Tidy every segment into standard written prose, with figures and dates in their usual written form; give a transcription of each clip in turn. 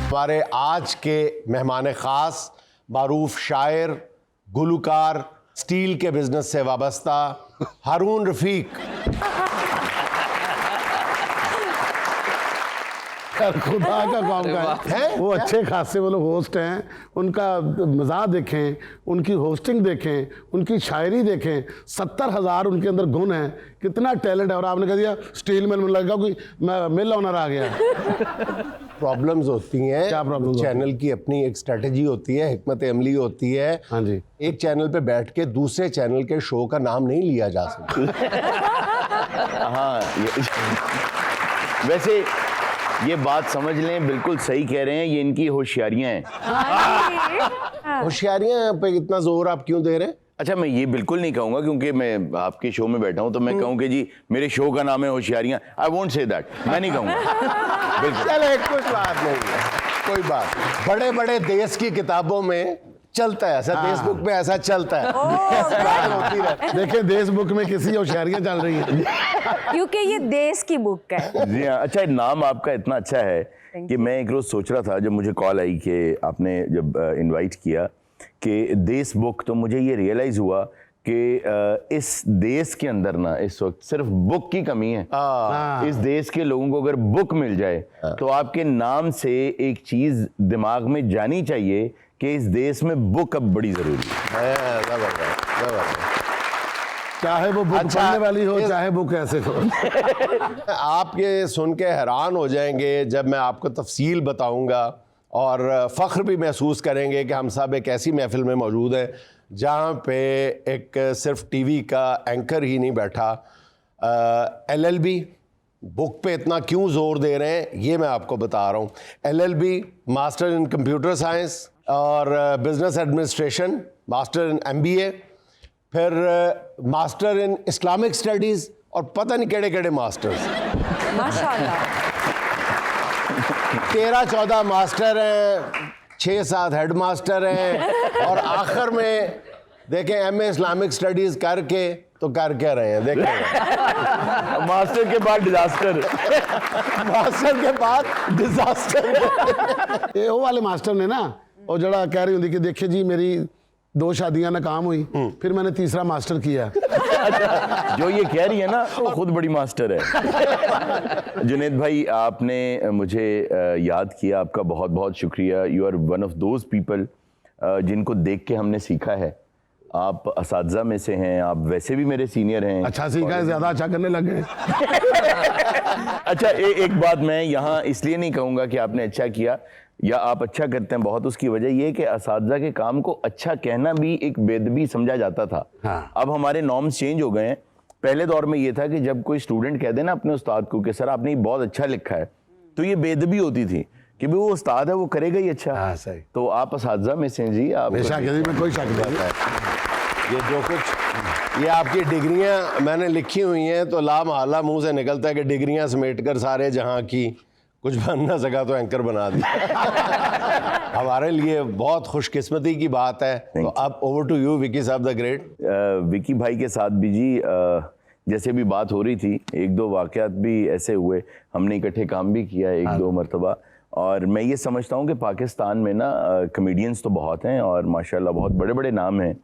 हमारे आज के मेहमान ख़ास मारूफ शायर, गुलकार, स्टील के बिजनेस से वाबस्ता हारून रफीक। खुदा का काम का है वो अच्छे खासे वो लोग होस्ट हैं, उनका मज़ा देखें, उनकी होस्टिंग देखें, उनकी शायरी देखें, 70,000 उनके अंदर गुण हैं, कितना टैलेंट है। और आपने कह दिया स्टील मिल में लगा कोई मिल ओनर आ गया। प्रॉब्लम्स होती हैं, क्या प्रॉब्लम? चैनल की अपनी एक स्ट्रेटजी होती है, हिकमत अमली होती है। हाँ जी, एक चैनल पे बैठ के दूसरे चैनल के शो का नाम नहीं लिया जा सकता। हाँ, वैसे ये बात समझ लें, बिल्कुल सही कह रहे हैं, ये इनकी होशियारियां हैं। होशियारियां पे इतना जोर आप क्यों दे रहे हैं? अच्छा, मैं ये बिल्कुल नहीं कहूंगा क्योंकि मैं आपके शो में बैठा हूं तो मैं कहूँ कि जी मेरे शो का नाम है होशियारियां। आई वोंट से दैट, मैं नहीं कहूँगा। बिल्कुल चले, कुछ बात नहीं है, कोई बात। बड़े बड़े देश की किताबों में चलता है ऐसा, फेसबुक पे ऐसा चलता है। होती है। देखिए देश बुक में किसी होशियारियां चल रही हैं क्योंकि ये देश की बुक है। जी हाँ। अच्छा, नाम आपका इतना अच्छा है कि मैं एक रोज सोच रहा था जब मुझे कॉल आई कि आपने जब इनवाइट किया कि देश बुक, तो मुझे ये रियलाइज हुआ कि इस देश के अंदर ना इस वक्त सिर्फ बुक की कमी है। इस देश के लोगों को अगर बुक मिल जाए तो आपके नाम से एक चीज दिमाग में जानी चाहिए कि इस देश में बुक अब बड़ी जरूरी है। चाहे वो बुक अच्छा, पढ़ने वाली हो, चाहे बुक ऐसे हो। आप ये सुन के हैरान हो जाएंगे जब मैं आपको तफसील बताऊंगा, और फ़ख्र भी महसूस करेंगे कि हम सब एक ऐसी महफिल में मौजूद हैं जहाँ पे एक सिर्फ टीवी का एंकर ही नहीं बैठा। LLB बुक पे इतना क्यों ज़ोर दे रहे हैं ये मैं आपको बता रहा हूँ। LLB master in computer science और business administration, master in MBA, फिर मास्टर इन इस्लामिक स्टडीज़, और पता नहीं केड़े केड़े मास्टर्स। माशाल्लाह। 13-14 मास्टर हैं, 6-7 हेड मास्टर हैं, और आखिर में देखें MA इस्लामिक स्टडीज़ करके तो कर क्या रहे हैं देखें। मास्टर के बाद डिजास्टर। मास्टर के बाद डिजास्टर। ये वो वाले मास्टर ने ना वो जड़ा कह रही होंगी कि देखिए जी मेरी 2 शादियां नाकाम हुई, फिर मैंने तीसरा मास्टर किया। अच्छा, जो ये कह रही है ना वो खुद बड़ी मास्टर है। जुनैद भाई, आपने मुझे याद किया, आपका बहुत बहुत शुक्रिया। You are one of those people जिनको देख के हमने सीखा है। आप असातिज़ा में से हैं, आप वैसे भी मेरे सीनियर हैं। अच्छा सीखा है, ज्यादा अच्छा करने लग गए। अच्छा, एक बात मैं यहाँ इसलिए नहीं कहूँगा कि आपने अच्छा किया या आप अच्छा करते हैं बहुत, उसकी वजह यह कि असातिज़ा के काम को अच्छा कहना भी एक बेदबी समझा जाता था। हाँ। अब हमारे नॉर्म्स चेंज हो गए हैं। पहले दौर में ये था कि जब कोई स्टूडेंट कह दे ना अपने उस्ताद को कि सर आपने बहुत अच्छा लिखा है, तो ये बेदबी होती थी कि भाई वो उस्ताद है, वो करेगा ही अच्छा। हाँ, सही। तो आप असातिज़ा में से जी, आप में कोई शक नहीं है। ये जो कुछ ये आपकी डिग्रियां मैंने लिखी हुई हैं तो लामहल्ला मुंह से निकलता है कि डिग्रियां समेट कर सारे जहां की कुछ बन ना सका तो एंकर बना दिया। हमारे लिए बहुत खुशकिस्मती की बात है। तो अब ओवर टू यू विकी साहब द ग्रेट। विकी भाई के साथ भी जी जैसे भी बात हो रही थी, 1-2 वाक़यात भी ऐसे हुए, हमने इकट्ठे काम भी किया 1-2 मरतबा। और मैं ये समझता हूँ कि पाकिस्तान में ना कमेडियंस तो बहुत हैं और माशाल्लाह बहुत बड़े बड़े नाम हैं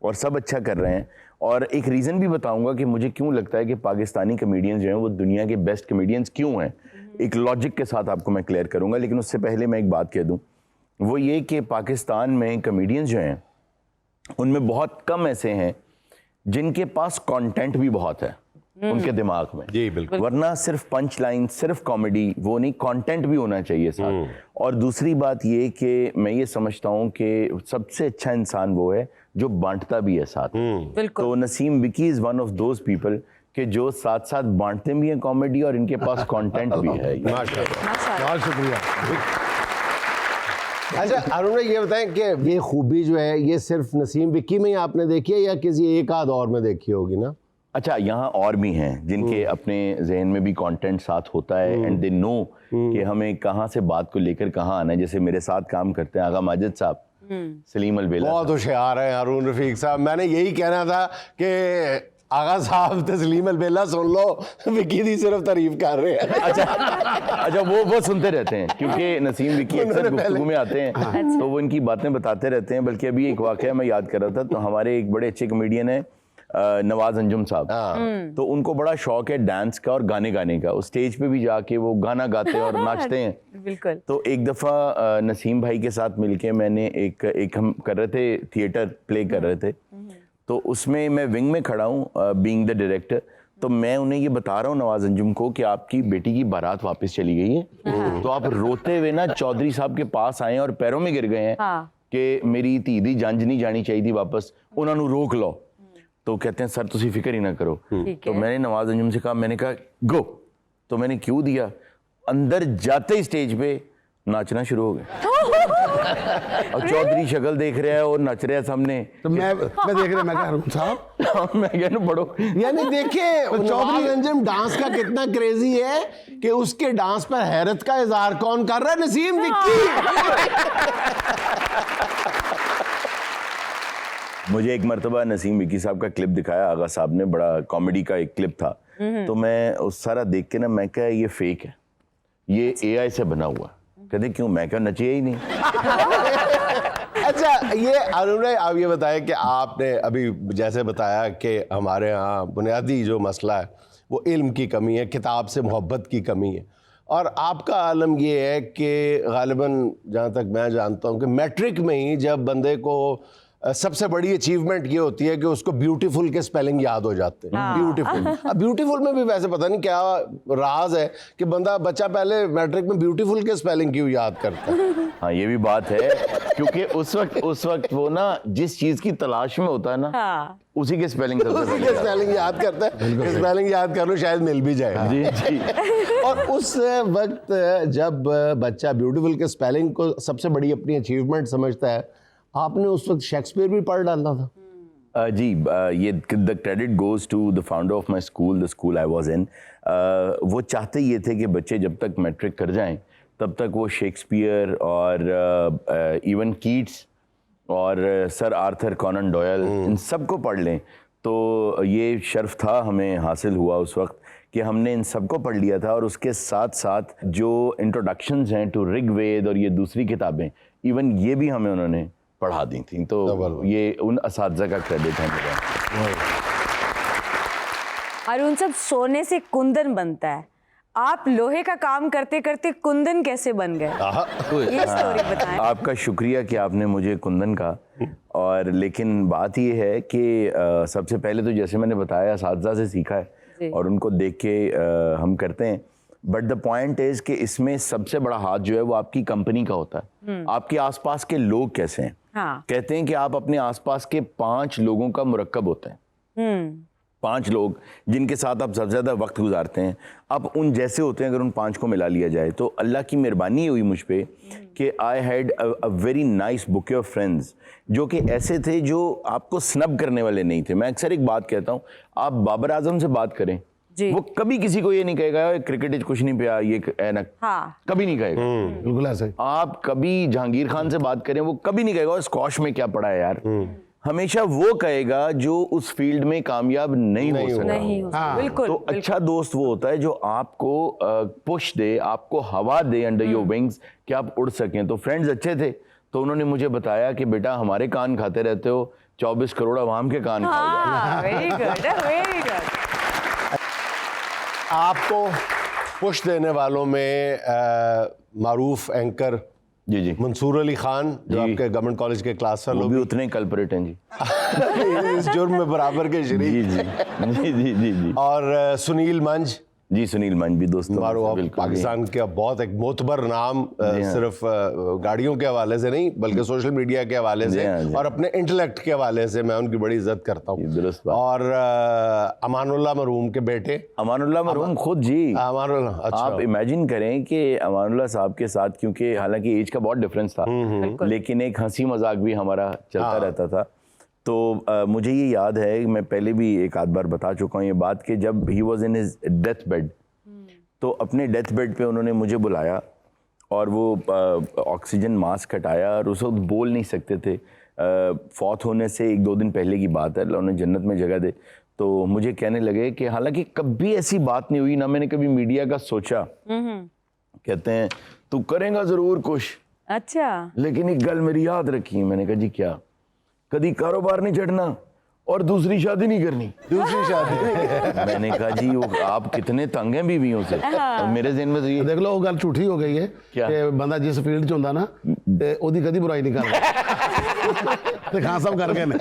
और सब अच्छा कर रहे हैं। और एक रीज़न भी बताऊंगा कि मुझे क्यों लगता है कि पाकिस्तानी कमेडियंस जो हैं वो दुनिया के बेस्ट कमेडियंस क्यों हैं। एक लॉजिक के साथ आपको मैं क्लियर करूंगा, लेकिन उससे पहले मैं एक बात कह दूं, वो ये कि पाकिस्तान में कमेडियंस जो हैं उनमें बहुत कम ऐसे हैं जिनके पास कंटेंट भी बहुत है उनके दिमाग में। जी बिल्कुल। वरना सिर्फ पंच लाइन, सिर्फ कॉमेडी वो नहीं, कंटेंट भी होना चाहिए साथ। और दूसरी बात ये कि मैं ये समझता हूँ कि सबसे अच्छा इंसान वो है जो बांटता भी है साथ। तो Naseem Vicky is one of those people कि जो साथ साथ बांटते भी हैं कॉमेडी और इनके पास कंटेंट भी है। बहुत शुक्रिया। अच्छा अरुण, ये बताएं कि ये खूबी जो है ये सिर्फ नसीम विक्की में ही आपने देखी है या किसी एक आध और में देखी होगी ना? अच्छा, यहाँ और भी हैं जिनके अपने जहन में भी कंटेंट साथ होता है एंड दे नो कि हमें कहाँ से बात को लेकर कहाँ आना है। जैसे मेरे साथ काम करते हैं आगा माजिद साहब, सलीम अलबेला, बहुत होशियार है हारून रफीक साहब। मैंने यही कहना था कि आगा साहब तस्लीम अलबेला सुन लो, विकी दी सिर्फ तारीफ कर रहे हैं। अच्छा वो सुनते रहते हैं क्योंकि नसीम विकी अक्सर गुफ्तगू में आते हैं तो वो इनकी बातें बताते रहते हैं। बल्कि अभी एक वाकया मैं याद कर रहा था, तो हमारे एक बड़े अच्छे कमेडियन है नवाज अंजुम साहब, तो उनको बड़ा शौक है डांस का और गाने गाने का। उस स्टेज पे भी जाके वो गाना गाते हैं और नाचते हैं। बिल्कुल। तो एक दफ़ा नसीम भाई के साथ मिलके मैंने एक हम कर रहे थे, थिएटर प्ले कर रहे थे, तो उसमें मैं विंग में खड़ा हूँ बीइंग द डायरेक्टर। तो मैं उन्हें ये बता रहा हूँ नवाज अंजुम को कि आपकी बेटी की बारात वापस चली गई है, तो आप रोते हुए ना चौधरी साहब के पास आए और पैरों में गिर गए हैं कि मेरी धी दी जंज नहीं जानी चाहिए थी वापस, उन्होंने रोक लो। तो कहते हैं सर तुसी फिक्र ही ना करो। तो मैंने नवाज अंजुम से कहा, मैंने कहा गो, तो मैंने क्यों दिया, अंदर जाते ही स्टेज पे नाचना शुरू हो गया और चौधरी शक्ल देख रहा है और नच रहा है सामने। तो मैं देख रहा, मैं कह अरुण साहब मैं कह रहा पढ़ो। यानी देखिए चौधरी अंजुम डांस का कितना क्रेजी है कि उसके डांस पर हैरत का इजहार कौन कर रहा है? नसीम विक्की। मुझे एक मरतबा नसीम विक्की साहब का क्लिप दिखाया आगा साहब ने, बड़ा कॉमेडी का एक क्लिप था। तो मैं उस सारा देख के ना मैं कहा ये फेक है, ये एआई से बना हुआ। कहते क्यों? मैं क्या नचिए ही नहीं। अच्छा ये अरुण, आप ये बताएं कि आपने अभी जैसे बताया कि हमारे यहाँ बुनियादी जो मसला है वो इल्म की कमी है, किताब से मोहब्बत की कमी है, और आपका आलम ये है कि गालिबन जहाँ तक मैं जानता हूँ कि मैट्रिक में ही जब बंदे को सबसे बड़ी अचीवमेंट ये होती है कि उसको ब्यूटीफुल के स्पेलिंग याद हो जाते हैं। ब्यूटीफुल, अब ब्यूटीफुल में भी वैसे पता नहीं क्या राज है कि बच्चा पहले मैट्रिक में ब्यूटीफुल के स्पेलिंग क्यों याद करता है। हाँ ये भी बात है, क्योंकि उस वक्त वो ना जिस चीज की तलाश में होता है ना, उसी के स्पेलिंग याद करता है। स्पेलिंग याद कर लो शायद मिल भी जाए। जी जी। और उस वक्त जब बच्चा ब्यूटीफुल के स्पेलिंग को सबसे बड़ी अपनी अचीवमेंट समझता है, आपने उस वक्त शेक्सपियर भी पढ़ डाला था। जी, ये the credit goes to the founder of my school, the school I was in. वो चाहते ये थे कि बच्चे जब तक मैट्रिक कर जाएं तब तक वो शेक्सपियर और इवन कीट्स और सर आर्थर कॉनन डॉयल इन सब को पढ़ लें। तो ये शर्फ था हमें हासिल हुआ उस वक्त कि हमने इन सब को पढ़ लिया था, और उसके साथ साथ जो इंट्रोडक्शंस हैं टू ऋग्वेद और ये दूसरी किताबें, इवन ये भी हमें उन्होंने पढ़ा दी थी। तो ये उन असातिज़ा का क्रेडिट है मेरा। अरुण साहब, सोने से कुंदन बनता है, आप लोहे का काम करते करते कुंदन कैसे बन गए? ये स्टोरी बताएं। आपका शुक्रिया कि आपने मुझे कुंदन कहा। और लेकिन बात ये है कि सबसे पहले तो जैसे मैंने बताया असातिज़ा से सीखा है और उनको देख के हम करते हैं। बट द पॉइंट इज कि इसमें सबसे बड़ा हाथ जो है वो आपकी कंपनी का होता है। आपके आसपास के लोग कैसे हैं। कहते हैं कि आप अपने आसपास के 5 लोगों का मुरक्कब होते हैं। 5 लोग जिनके साथ आप सबसे ज़्यादा वक्त गुजारते हैं, आप उन जैसे होते हैं। अगर उन 5 को मिला लिया जाए तो अल्लाह की मेहरबानी हुई मुझ पे कि I had a very nice bouquet of friends, जो कि ऐसे थे जो आपको स्नब करने वाले नहीं थे। मैं अक्सर एक बात कहता हूँ, आप बाबर आजम से बात करें, वो कभी किसी को ये नहीं कहेगा क्रिकेट कुछ नहीं पिया ये ऐनक, कभी नहीं कहेगा। बिल्कुल ऐसे। आप कभी जहांगीर खान से बात करें, वो कभी नहीं कहेगा स्क्वॉश में क्या पढ़ा है यार। हमेशा वो कहेगा जो उस फील्ड में कामयाब नहीं हो सकता। बिल्कुल। तो अच्छा दोस्त वो होता है जो आपको पुश दे, आपको हवा दे अंडर योर विंग्स कि आप उड़ सकें। तो फ्रेंड्स अच्छे थे, तो उन्होंने मुझे बताया कि बेटा हमारे कान खाते रहते हो, 24 करोड़ अवाम के कान खाओ। Very good, very good. आपको पुश देने वालों में मारूफ एंकर जी जी मंसूर अली खान, जो आपके गवर्नमेंट कॉलेज के क्लास फेलो, वो भी उतने कल्परेट हैं जी। इस जुर्म में बराबर के शरीक। जी जी जी जी जी। और सुनील मंज जी, सुनील मंज भी दोस्तों पाकिस्तान का बहुत एक मोतबर नाम, सिर्फ गाड़ियों के हवाले से नहीं बल्कि सोशल मीडिया के हवाले से और अपने इंटेलेक्ट के हवाले से मैं उनकी बड़ी इज्जत करता हूँ। और अमानुल्लाह मरहूम के बेटे, अमानुल्लाह मरहूम खुद जी। अमानुल्लाह, अच्छा। आप इमेजिन करें कि अमानुल्लाह साहब के साथ, क्योंकि हालांकि एज का बहुत डिफरेंस था, लेकिन एक हंसी मजाक भी हमारा चलता रहता था। तो मुझे ये याद है कि मैं पहले भी एक आध बार बता चुका हूँ ये बात, कि जब he was in his death bed, तो अपने डेथ बेड पे उन्होंने मुझे बुलाया और वो ऑक्सीजन मास्क हटाया, और उस वक्त बोल नहीं सकते थे। फौत होने से 1-2 दिन पहले की बात है, अल्लाह उन्हें जन्नत में जगह दे। तो मुझे कहने लगे कि हालांकि कभी ऐसी बात नहीं हुई, ना मैंने कभी मीडिया का सोचा, कहते हैं तू करेगा जरूर कुछ, अच्छा, लेकिन एक गल मेरी याद रखी। मैंने कहा जी क्या? कभी कारोबार नहीं चढ़ना और दूसरी शादी नहीं करनी। दूसरी शादी मैंने कहा जी वो आप कितने तंग हैं बीवियों से। और मेरे ज़हन में तो ये देख लो वो गल झूठी हो गई है क्या? कि बंदा जिस फील्ड च होंदा ना ते ओदी कदी बुराई नहीं करदा ते खान साहब कर गए ने।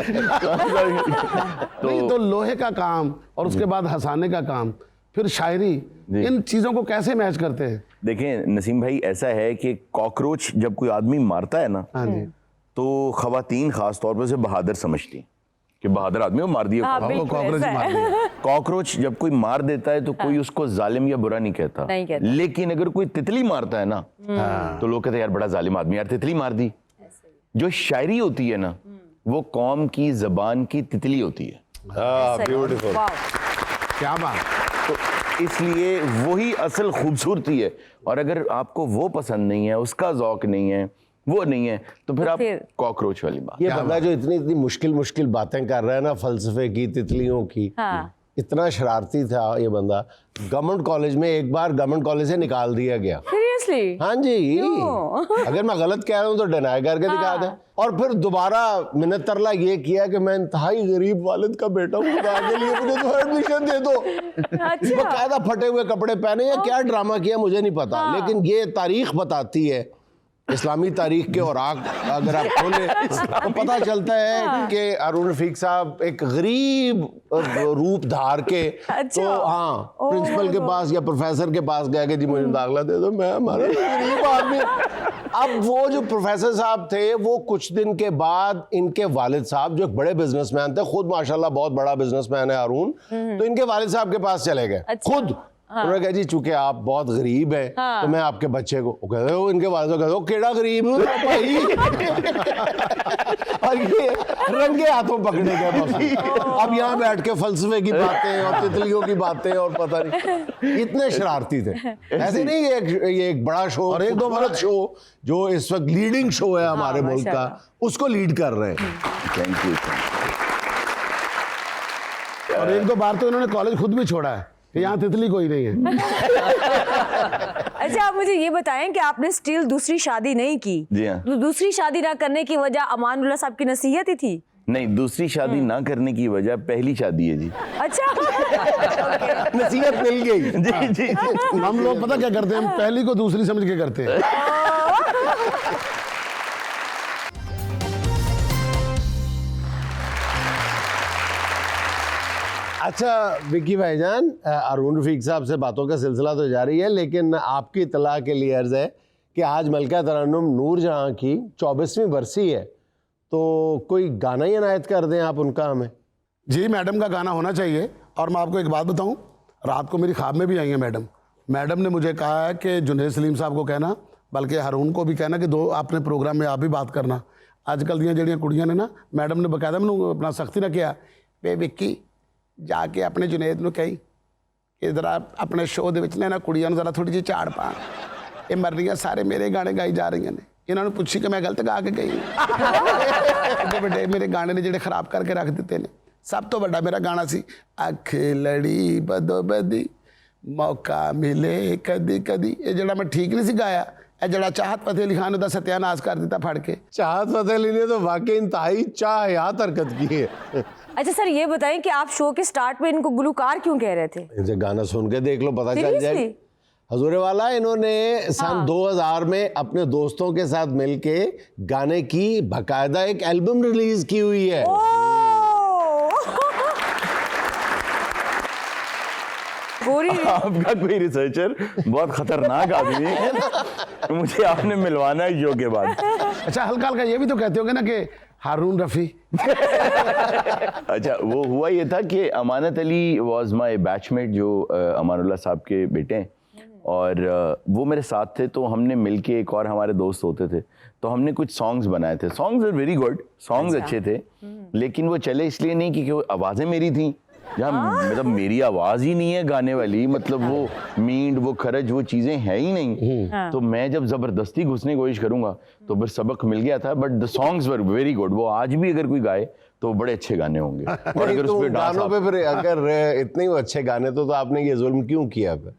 नहीं तो लोहे का काम और उसके बाद हंसाने का काम, फिर शायरी, इन चीजों को कैसे मैच करते हैं? देखें नसीम भाई, ऐसा है कि कॉकरोच जब कोई आदमी मारता है ना, हाँ जी, तो खवातीन खास तौर पर उसे बहादुर समझती हैं कि बहादुर आदमी वो मार दिया। हाँ, वो बिल्कुल कॉकरोच ऐसा मार है। दिया। कॉकरोच जब कोई मार देता है तो कोई उसको जालिम या बुरा नहीं कहता, नहीं कहता। लेकिन अगर कोई तितली मारता है ना तो लोग कहते हैं यार बड़ा जालिम आदमी, यार तितली मार दी। जो शायरी होती है ना वो कौम की जबान की तितली होती है। ब्यूटीफुल, वाह, क्या बात। तो इसलिए वही असल खूबसूरती है। और अगर आपको वो पसंद नहीं है, उसका ज़ौक नहीं है, वो नहीं है, तो फिर आप कॉकरोच वाली बात। ये बंदा जो इतनी इतनी मुश्किल मुश्किल बातें कर रहा है ना, फलसफे की, तितलियों की, हाँ, इतना शरारती था ये बंदा। गवर्नमेंट कॉलेज में एक बार गवर्नमेंट कॉलेज से निकाल दिया गया। सीरियसली? हाँ जी, क्यों? अगर मैं गलत कह रहा हूँ तो डिनाई करके दिखा दे। और फिर दोबारा मिन्नत तरला ये किया कि मैं इंतहाई गरीब वालिद का बेटा हूँ, खुदा के लिए मुझे तो एडमिशन दे दो। अच्छा, बकायदा फटे हुए कपड़े पहने या क्या ड्रामा किया मुझे नहीं पता, लेकिन ये तारीख बताती है, इस्लामी तारीख के औराक अगर आप खोले तो पता चलता है कि हारून रफीक साहब एक गरीब रूप धार के तो हाँ प्रिंसिपल के पास या प्रोफेसर के पास गया कि जी मुझे दाखला दे दो, मैं हमारा गरीब आदमी। अब वो जो प्रोफेसर साहब थे वो कुछ दिन के बाद इनके वालिद साहब जो एक बड़े बिजनेसमैन थे, खुद माशाल्लाह बहुत बड़ा बिजनेसमैन है हारून, तो इनके वालिद साहब के पास चले गए खुद। उन्होंने कहा जी चूंकि आप बहुत गरीब हैं तो मैं आपके बच्चे को, कहते हो इनके वालिद कहते हो केड़ा गरीब हूँ भाई। और ये रंगे हाथों पकड़े गए बस। अब यहाँ बैठ के फलसफे की बातें और तितलियों की बातें और पता नहीं, इतने शरारती थे। ऐसे नहीं ये एक बड़ा शो और एक दो भारत शो जो इस वक्त लीडिंग शो है हमारे मुल्क का, उसको लीड कर रहे हैं। Thank you. और एक दो बार तो इन्होंने कॉलेज खुद भी छोड़ा है कि यहाँ तितली कोई नहीं है। अच्छा आप मुझे ये बताएं कि आपने स्टिल दूसरी शादी नहीं की। जी हाँ। तो दूसरी शादी ना करने की वजह अमानुल्लाह साहब की नसीहत ही थी? नहीं, दूसरी शादी ना करने की वजह पहली शादी है जी। अच्छा नसीहत मिल गई। जी जी। हम लोग पता क्या करते हैं, हम पहली को दूसरी समझ के करते हैं। अच्छा विक्की भाईजान, हारून रफीक साहब से बातों का सिलसिला तो जारी है, लेकिन आपकी इत्तला के लिए अर्ज़ है कि आज मलका तरन्नुम नूरजहां की 24वीं बरसी है, तो कोई गाना ही इनायत कर दें आप उनका हमें। जी मैडम का गाना होना चाहिए। और मैं आपको एक बात बताऊं, रात को मेरी ख्वाब में भी आई है मैडम ने मुझे कहा है कि जुनैद सलीम साहब को कहना, बल्कि हारून को भी कहना कि दो अपने प्रोग्राम में आप भी बात करना। अजकल ਦੀਆਂ ਜਿਹੜੀਆਂ ਕੁੜੀਆਂ ਨੇ ਨਾ, मैडम ने बकायदा मैंने अपना सख्ती ना किया वे विक्की जाके अपने जुनैद ਨੂੰ ਕਹੀ ਕਿ ਜ਼ਰਾ ਆਪਣੇ ਸ਼ੋਅ ਦੇ ਵਿੱਚ ਨਾ ਕੁੜੀਆਂ ਨੂੰ ਜ਼ਰਾ ਥੋੜੀ ਜਿਹੀ ਝਾੜ ਪਾ, ਇਹ ਮਰ ਰਹੀਆਂ ਸਾਰੇ ਮੇਰੇ ਗਾਣੇ ਗਾਈ ਜਾ ਰਹੀਆਂ ਨੇ, ਇਹਨਾਂ ਨੂੰ ਪੁੱਛੀ ਕਿ ਮੈਂ ਗਲਤ ਗਾ ਕੇ ਗਈ ਐਡੇ ਵੱਡੇ ਮੇਰੇ ਗਾਣੇ ਨੇ ਜਿਹੜੇ ਖਰਾਬ ਕਰਕੇ ਰੱਖ ਦਿੱਤੇ ਨੇ। ਸਭ ਤੋਂ ਵੱਡਾ ਮੇਰਾ ਗਾਣਾ ਸੀ ਅੱਖ ਲੜੀ ਬਦੋ ਬਦੀ मौका मिले कदी कदी, ये जड़ा मैं ठीक नहीं सी गाया, ये जड़ा चाहत फतेह अली खान ने सत्यानाश कर दिता फड़ के। चाहत फतेह अली ने तो वाकई इंतहाई चाहयात हरकत की है। अच्छा सर ये बताएं कि आप शो के स्टार्ट में इनको गुलकार क्यों कह रहे थे? इनसे गाना सुन के देख लो, पता चल जाएगा। हजूर वाला इन्होंने सन 2000 में अपने दोस्तों के साथ मिलके गाने की बाकायदा एक एल्बम रिलीज की हुई है। आपका कोई रिसर्चर बहुत खतरनाक आदमी है, तो मुझे आपने मिलवाना है शो के बाद। अच्छा हल्का हल्का ये भी तो कहते होंगे ना कि हारून रफ़ी। अच्छा वो हुआ ये था कि Amanat Ali was my batchmate, जो अमानुल्लाह साहब के बेटे हैं, और वो मेरे साथ थे। तो हमने मिलके, एक और हमारे दोस्त होते थे, तो हमने कुछ सॉन्ग्स बनाए थे। Songs are very good, songs अच्छे थे, लेकिन वो चले इसलिए नहीं क्योंकि वो आवाज़ें मेरी थी जहाँ मतलब मेरी आवाज़ ही नहीं है गाने वाली, मतलब वो मींड, वो खरज, वो चीज़ें हैं ही नहीं। तो मैं जब ज़बरदस्ती घुसने की कोशिश करूँगा तो फिर सबक मिल गया था। But the songs were very good. वो आज भी अगर कोई गाए तो बड़े अच्छे गाने होंगे। और अगर उस पे गानों पे फिर अगर इतने ही अच्छे गाने तो आपने ये जुल्म क्यों किया फिर?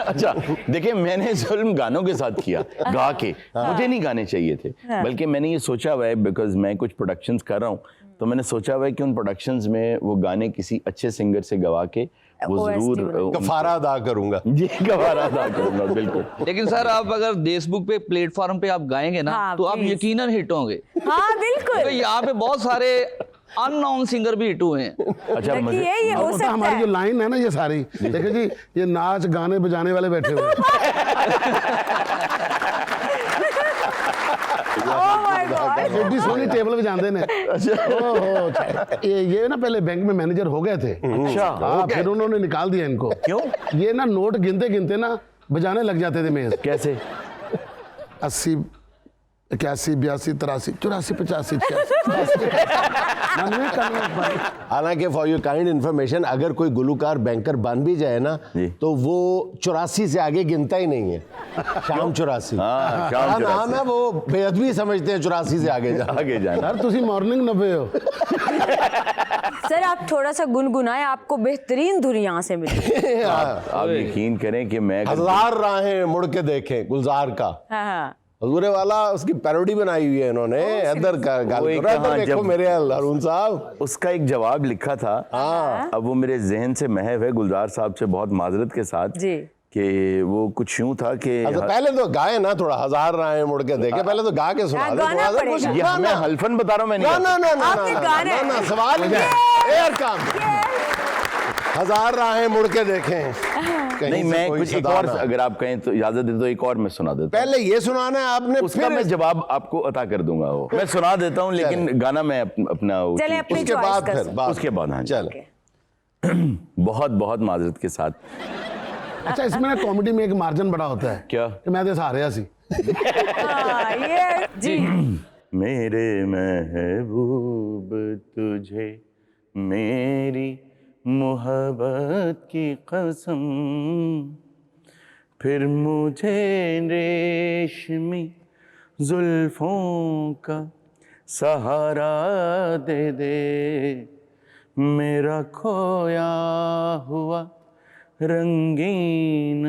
अच्छा देखिए, मैंने जुल्म गानों के साथ किया, गा के। मुझे नहीं गाने चाहिए थे, बल्कि मैंने ये सोचा हुआ है, बिकॉज मैं कुछ प्रोडक्शंस कर रहा हूँ, तो मैंने सोचा हुआ है कि उन प्रोडक्शंस में वो गाने किसी अच्छे सिंगर से गवा के वो जरूर कफारा अदा करूंगा। जी, कफारा अदा करूंगा, बिल्कुल। लेकिन सर आप अगर देशबुक पे प्लेटफॉर्म पे आप गाएंगे ना, हाँ, तो आप please। यकीनन हिट होंगे। हाँ बिल्कुल। तो यहाँ पे बहुत सारे अननोन सिंगर भी हिट हुए हैं। अच्छा देखिए, मजे ये हो होता सकता हमारी है। जो लाइन है ना, ये सारी देखिए जी, ये नाच गाने बजाने वाले बैठे हुए Oh my God। एडी सोनी टेबल पे जाते ने। ओहो, ये ना पहले बैंक में मैनेजर हो गए थे। अच्छा, हाँ, फिर उन्होंने निकाल दिया इनको। क्यों? ये ना नोट गिनते गिनते ना बजाने लग जाते थे मेज। कैसे? 80 81 82 83 84 85 86। हालांकि फॉर योर काइंड इन्फॉर्मेशन, अगर कोई गुलूकार बैंकर बन भी जाए ना जी। तो वो 84 से आगे गिनता ही नहीं है। शाम 84। हाँ, शाम हाँ, 84। नाम है, वो बेअदबी समझते हैं 84 से आगे जा। आगे जाना। यार तुसी मॉर्निंग 90 हो। सर आप थोड़ा सा गुनगुनाए, आपको बेहतरीन धुन यहाँ से मिली। आप यकीन करें कि मैं हजार राहें मुड़ के देखें, गुलजार का हाँ हाँ। हजूरे वाला, उसकी पैरोडी बनाई हुई है इन्होंने। इधर का गाल वो एक कर रहा है, कहाँ तो देखो जब- मेरे हरून साहब। उसका एक जवाब लिखा था। अब वो मेरे जहन से महव है, गुलजार साहब से बहुत माजरत के साथ, जी। कि वो कुछ यूं था कि अच्छा पहले तो गाए ना, थोड़ा हजार राहें मुड़ के देखे, पहले तो गा के सुना हाँ, दे गाना थोड़ा सा पड़ेगा। कुछ। ये ना, मैं ना, हल्फन बता रहा हूँ, मैं नहीं ना गा ना ना आपके ना गाने ना ना हैं। सवाल ही है। एयर काम हजार राहें मुड़ के देखें। कहीं नहीं, से मैं कोई कुछ एक सदा और, ना। अगर आप कहें तो इजाजत दे तो एक और मैं सुना देता हूँ। पहले ये सुनाना है आपने, उसका फिर मैं जवाब आपको अता कर दूंगा। वो मैं सुना देता हूँ, लेकिन गाना मैं अपना वो चले चीज़- अपनी उसके choice बाद कर फिर सकते। बात। उसके बाद, हाँ जी। चल बहुत बहुत माजरत के साथ। अच्छा इसमें ना कॉमेडी में एक मार्जिन बड़ा होता है क्या? कि मैं तो हारे सी। हाँ, ये जी। मेरे महबूब तुझे मेरी मोहब्बत की कसम, फिर मुझे रेशमी जुल्फों का सहारा दे दे, मेरा खोया हुआ रंगीन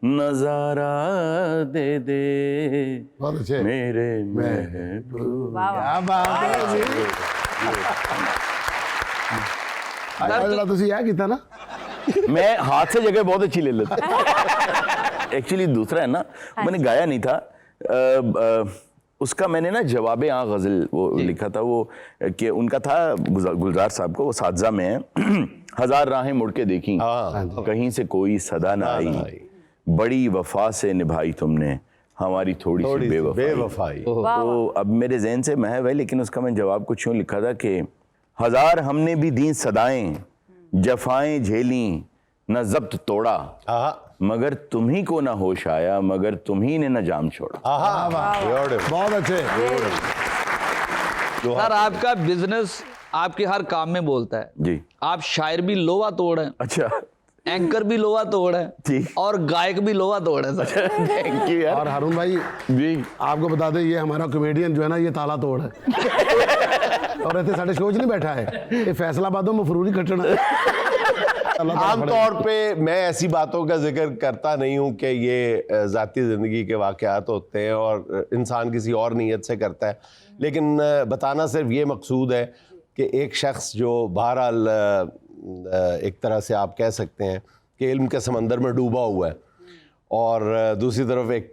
नजारा दे दे, बहुत अच्छे। मेरे महबूब। वाह वाह। क्या बात है जी। अगला तुसी यह किया ना, मैं हाथ से जगह बहुत अच्छी ले लेता। एक्चुअली दूसरा है ना, मैंने गाया नहीं था। उसका मैंने ना जवाब गज़ल वो लिखा था, वो कि उनका था गुलजार साहब को, वो सादजा में है। हजार राहें मुड़ के देखी, कहीं से कोई सदा ना आई, बड़ी वफा से निभाई तुमने हमारी थोड़ी सी बेवफाई। तो अब मेरे जहन से महव है, लेकिन उसका मैं जवाब कुछ यूँ लिखा था कि हजार हमने भी दी सदाएं, जफाएं झेली न जब्त तोड़ा, मगर तुम्ही को ना होश आया, मगर तुम्ही ने न जाम छोड़ा। बहुत अच्छे। सर आपका बिजनेस आपके हर काम में बोलता है जी। आप शायर भी लोहा तोड़ है, अच्छा, एंकर भी लोहा तोड़ है जी। और गायक भी लोहा तोड़ है सर। थैंक यू यार। और हारून भाई जी, आपको बता दें, ये हमारा कॉमेडियन जो है ना, ये ताला तोड़ है। और इतने साढ़े शोच नहीं बैठा है, ये फैसलाबादों में फरूरी कटना। आमतौर पे मैं ऐसी बातों का जिक्र करता नहीं हूँ कि ये ज़ाती ज़िंदगी के वाक़यात होते हैं और इंसान किसी और नीयत से करता है, लेकिन बताना सिर्फ ये मकसूद है कि एक शख्स जो बहरहाल एक तरह से आप कह सकते हैं कि इल्म के समंदर में डूबा हुआ है और दूसरी तरफ एक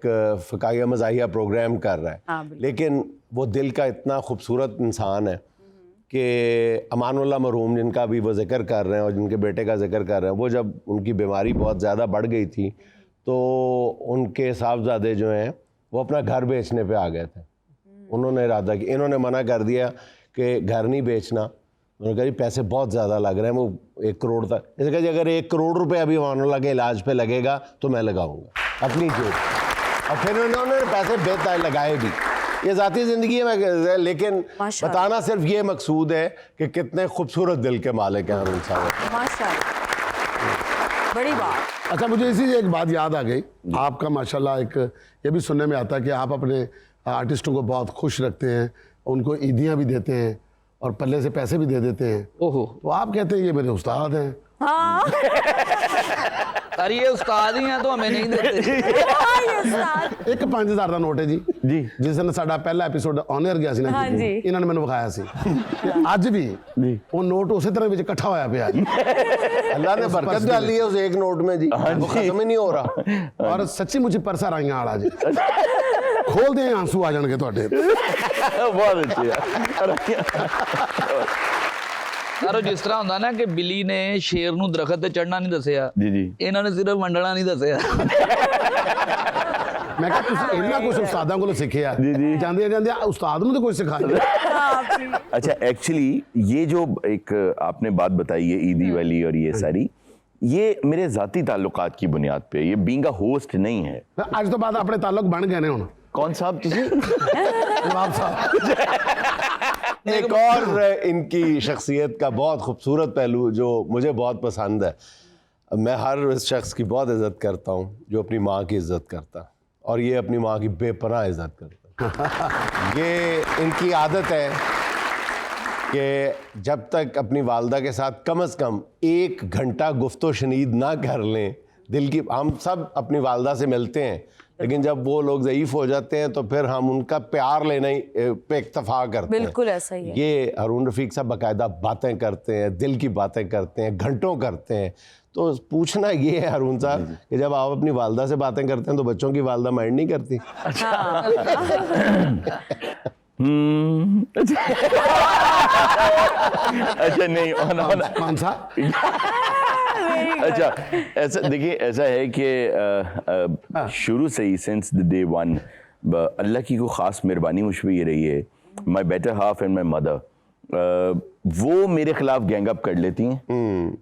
फ़काया मज़ाहिया प्रोग्राम कर रहा है, लेकिन वो दिल का इतना खूबसूरत इंसान है कि अमानुल्लाह मरहूम, जिनका भी वो जिक्र कर रहे हैं और जिनके बेटे का जिक्र कर रहे हैं, वो जब उनकी बीमारी बहुत ज़्यादा बढ़ गई थी तो उनके साहबजादे जो हैं वो अपना घर बेचने पे आ गए थे। उन्होंने इरादा किया, इन्होंने मना कर दिया कि घर नहीं बेचना। उन्होंने कहा जी पैसे बहुत ज़्यादा लग रहे हैं, वो 1 करोड़ तक। जैसे कहा जी अगर 1 करोड़ रुपये अभी अमानुल्लाह के इलाज पे लगेगा तो मैं लगाऊंगा अपनी जेब। और फिर उन्होंने पैसे बेहतर लगाए भी। ये ज़ाती ज़िंदगी है, लेकिन माशाअल्लाह। बताना सिर्फ ये मकसूद है कि कितने खूबसूरत दिल के मालिक हैं अरुण साहब। माशाअल्लाह, बड़ी बात। अच्छा, मुझे इसी से एक बात याद आ गई। आपका माशाल्लाह एक ये भी सुनने में आता है कि आप अपने आर्टिस्टों को बहुत खुश रखते हैं, उनको ईदियाँ भी देते हैं और पल्ले से पैसे भी दे देते हैं। ओहो, तो आप कहते हैं ये मेरे उस्ताद हैं। हाँ अरे ये उस्ताद ही हैं तो हमें नहीं देते। हाँ, ये उस्ताद। एक 5000 ਦਾ ਨੋਟ ਹੈ ਜੀ ਜਿਸ ਦਿਨ ਸਾਡਾ ਪਹਿਲਾ ਐਪੀਸੋਡ ਔਨ 에ਅਰ ਗਿਆ ਸੀ ਨਾ ਹਾਂ ਜੀ। ਇਹਨਾਂ ਨੇ ਮੈਨੂੰ ਵਿਖਾਇਆ ਸੀ ਤੇ ਅੱਜ ਵੀ ਉਹ ਨੋਟ ਉਸੇ ਤਰ੍ਹਾਂ ਵਿੱਚ ਇਕੱਠਾ ਹੋਇਆ ਪਿਆ ਜੀ। अल्लाह ने बरकत डाली है उस एक नोट में जी, वो खत्म ही नहीं हो रहा। ਔਰ ਸੱਚੀ ਮੁੱਚੀ ਪਰਸਾ ਰਾਈਆਂ ਵਾਲਾ ਜੀ। ਖੋਲਦੇ ਆਂ ਆਂਸੂ ਆ ਜਾਣਗੇ ਤੁਹਾਡੇ। बहुत अच्छे यार। ਯਾਰ ਜਿਸ ਤਰ੍ਹਾਂ ਹੁੰਦਾ ਨਾ ਕਿ ਬਿੱਲੀ ਨੇ ਸ਼ੇਰ ਨੂੰ ਦਰਖਤ ਤੇ ਚੜਨਾ ਨਹੀਂ ਦੱਸਿਆ, जी जी ਇਹਨਾਂ ਨੇ ਸਿਰਫ ਵੰਡਣਾ ਨਹੀਂ ਦੱਸਿਆ। ਮੈਂ ਕਿਹਾ ਤੁਸੀਂ ਇੰਨਾ ਕੁਝ ਉਸਤਾਦਾਂ ਕੋਲੋਂ ਸਿੱਖਿਆ ਜਾਂਦੇ ਜਾਂਦੇ ਉਸਤਾਦ ਨੂੰ ਤਾਂ ਕੁਝ ਸਿਖਾਇਆ। अच्छा, एक्चुअली ये जो एक आपने बात बताई है ईदी वाली और ये सारी, ये मेरे ज़ाती ताल्लुकात की बुनियाद पे, ये बीइंग अ होस्ट नहीं है। ਅੱਜ ਤੋਂ ਬਾਅਦ ਆਪਣੇ ਤਾल्लुक ਬਣ ਗਏ ਨੇ ਹੁਣ। कौन साहब तुझे? नवाब साहब। एक और इनकी शख्सियत का बहुत खूबसूरत पहलू जो मुझे बहुत पसंद है, मैं हर उस शख्स की बहुत इज़्ज़त करता हूँ जो अपनी माँ की इज़्ज़त करता, और ये अपनी माँ की बेपनाह इज़्ज़त करता। ये इनकी आदत है कि जब तक अपनी वालदा के साथ कम से कम 1 घंटा गुफ्तो शनीद ना कर लें, दिल की, हम सब अपनी वालदा से मिलते हैं, लेकिन जब वो लोग ज़ईफ़ हो जाते हैं तो फिर हम उनका प्यार लेना ही पे इक्तफा करते हैं। बिल्कुल ऐसा ही है। ये हारून रफ़ीक साहब बाकायदा बातें करते हैं, दिल की बातें करते हैं, घंटों करते हैं। तो पूछना ये है हारून साहब कि जब आप अपनी वालदा से बातें करते हैं तो बच्चों की वालदा माइंड नहीं करती? अच्छा नहीं, कौन सा? अच्छा, ऐसा देखिए, ऐसा है कि शुरू से ही सिंस द डे वन अल्लाह की कोई ख़ास मेहरबानी मुझ पर ये रही है, माई better half and my mother वो मेरे खिलाफ गैंग अप कर लेती हैं,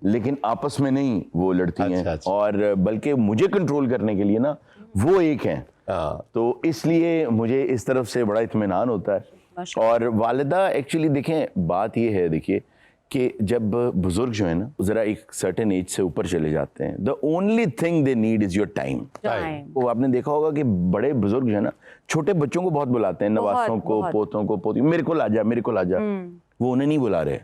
लेकिन आपस में नहीं वो लड़ती हैं। अच्छा। और बल्कि मुझे कंट्रोल करने के लिए ना वो एक हैं। तो इसलिए मुझे इस तरफ से बड़ा इत्मीनान होता है। और वालिदा एक्चुअली देखें, बात ये है, देखिए कि जब बुजुर्ग जो है ना ज़रा एक सर्टेन एज से ऊपर चले जाते हैं, the only thing they need is your time. वो आपने देखा होगा कि बड़े बुजुर्ग जो है ना छोटे बच्चों को बहुत बुलाते हैं, नवासों को, पोतों को, पोती, मेरे को ला जा, मेरे को ला जा। वो उन्हें नहीं बुला रहे,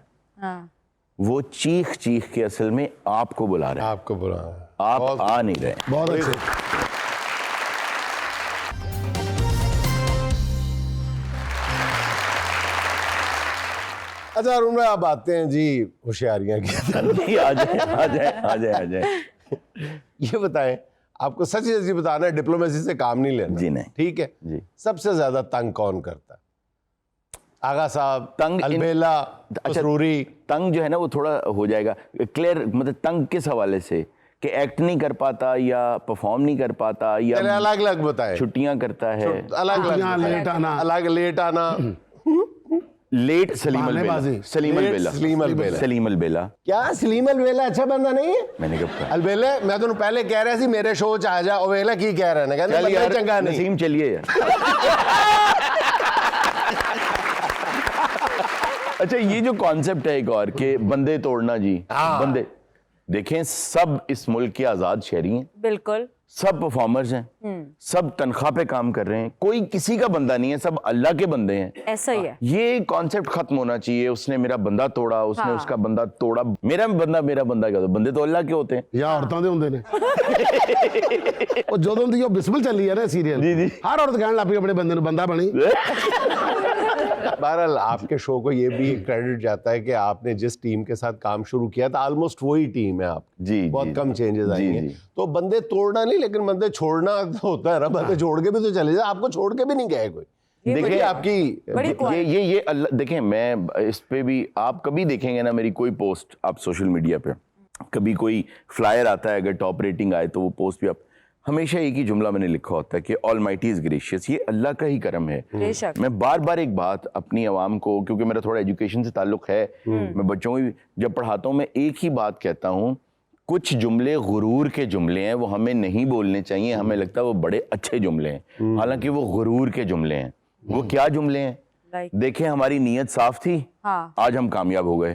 वो चीख चीख के असल में आपको बुला रहे हैं। आपको बुला, आप आ नहीं रहे। बहुत अच्छे। अच्छा अरुण भाई, आप आते हैं जी होशियारियाँ की। आ जाए आ जाए आ जाए आ जाए। ये बताएं, आपको सच सच बताना है, डिप्लोमेसी से काम नहीं लेना जी नहीं। ठीक है जी। सबसे ज्यादा तंग कौन करता है? आगा साहब, तंग अलबेला, मसरूरी? तंग जो है ना वो थोड़ा हो जाएगा क्लियर, मतलब तंग किस हवाले से कि एक्ट नहीं कर पाता या परफॉर्म नहीं कर पाता या अलग अलग बताएं। छुट्टियां करता है, अलग अलग लेट आना, अलग लेट आना, लेट सलीम अलबेला, सलीम अलबेला, सलीम अलबेला। क्या सलीम अलबेला अच्छा बंदा नहीं है? मैंने कब कहा? अलबेले मैं तो पहले कह रहा सी मेरे शो च आ जा, अलबेला की कह रहा है ना, कहते चल बंदा यार चंगा नहीं। नसीम चलिए यार। अच्छा, ये जो कॉन्सेप्ट है एक और के बंदे तोड़ना जी, बंदे देखें, सब इस मुल्क के आजाद शहरी हैं, बिल्कुल सब परफॉर्मर्स हैं, सब तनख्वाह पे काम कर रहे हैं, कोई किसी का बंदा नहीं है, सब अल्लाह के बंदे हैं। ऐसा ही है। ये कॉन्सेप्ट खत्म होना चाहिए। उसने मेरा बंदा तोड़ा, उसने उसका बंदा तोड़ा, मेरा बंदा क्या, बंदे तो अल्लाह के होते हैं या औरतां दे हुंदे ने। ਉਹ ਜਦੋਂ ਦੀ ਉਹ ਬਿਸਮਿਲ ਚੱਲੀ ਹੈ ਨਾ सीरियल, हर औरत कहने लग पई अपने बंदे ਨੂੰ बंदा बनी। बहरहाल आपके शो को ये भी क्रेडिट जाता है कि आपने जिस टीम के साथ काम शुरू किया था ऑलमोस्ट वही टीम है आप। जी, बहुत जी, कम चेंजेस आएंगे। जी। तो बंदे तोड़ना नहीं, लेकिन बंदे छोड़ना तो होता है ना, बंदे छोड़ के भी तो चले जाए, आपको छोड़ के भी नहीं गए कोई। देखिए आपकी ये अल्लाह, देखें मैं इस पे भी, आप कभी देखेंगे ना मेरी कोई पोस्ट आप सोशल मीडिया पे, कभी कोई फ्लायर आता है, अगर टॉप रेटिंग आए तो वो पोस्ट भी आप, हमेशा एक ही जुमला मैंने लिखा होता है कि ऑलमाइटी इज ग्रेशियस। ये अल्लाह का ही करम है। मैं बार बार एक बात अपनी आवाम को, क्योंकि मेरा थोड़ा एजुकेशन से ताल्लुक है, मैं बच्चों को जब पढ़ाता हूँ मैं एक ही बात कहता हूँ, कुछ जुमले गुरूर के जुमले हैं, वो हमें नहीं बोलने चाहिए, हमें लगता है वो बड़े अच्छे जुमले हैं, हालांकि वो गुरूर के जुमले हैं। वो क्या जुमले हैं? देखें, हमारी नीयत साफ थी, हाँ। आज हम कामयाब हो गए।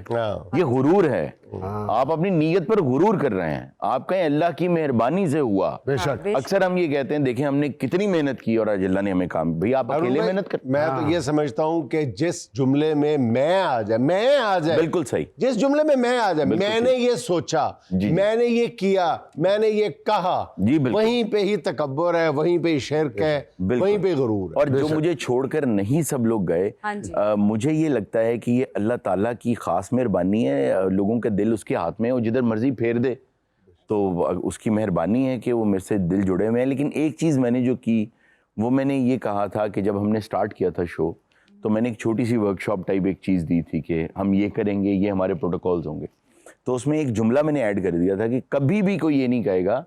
ये गुरूर है। आप अपनी नीयत पर गुरूर कर रहे हैं। आप कहें अल्लाह की मेहरबानी से हुआ। बेशक। अक्सर हम ये कहते हैं, देखें हमने कितनी मेहनत की और आज अल्लाह ने हमें काम। भाई आप अकेले मेहनत कर। मैं तो ये समझता हूँ कि जिस जुमले में मैं आ जाए, बिल्कुल सही। जिस जुमले में मैं आ जाए, मैंने ये सोचा, मैंने ये किया, मैंने ये कहा, जी, बिल्कुल। वहीं पे ही तकब्बुर है, वहीं पे ही शिर्क है, वहीं पे गुरूर है। और जो मुझे छोड़कर नहीं सब लोग गए, हाँ जी। मुझे ये लगता है कि ये अल्लाह ताला की खास मेहरबानी है। लोगों के दिल उसके हाथ में है, वो जिधर मर्जी फेर दे, तो उसकी मेहरबानी है कि वो मेरे से दिल जुड़े हुए हैं। लेकिन एक चीज़ मैंने जो की, वो मैंने ये कहा था कि जब हमने स्टार्ट किया था शो, तो मैंने एक छोटी सी वर्कशॉप टाइप एक चीज़ दी थी कि हम ये करेंगे, ये हमारे प्रोटोकॉल्स होंगे। तो उसमें एक जुमला मैंने ऐड कर दिया था कि कभी भी कोई ये नहीं कहेगा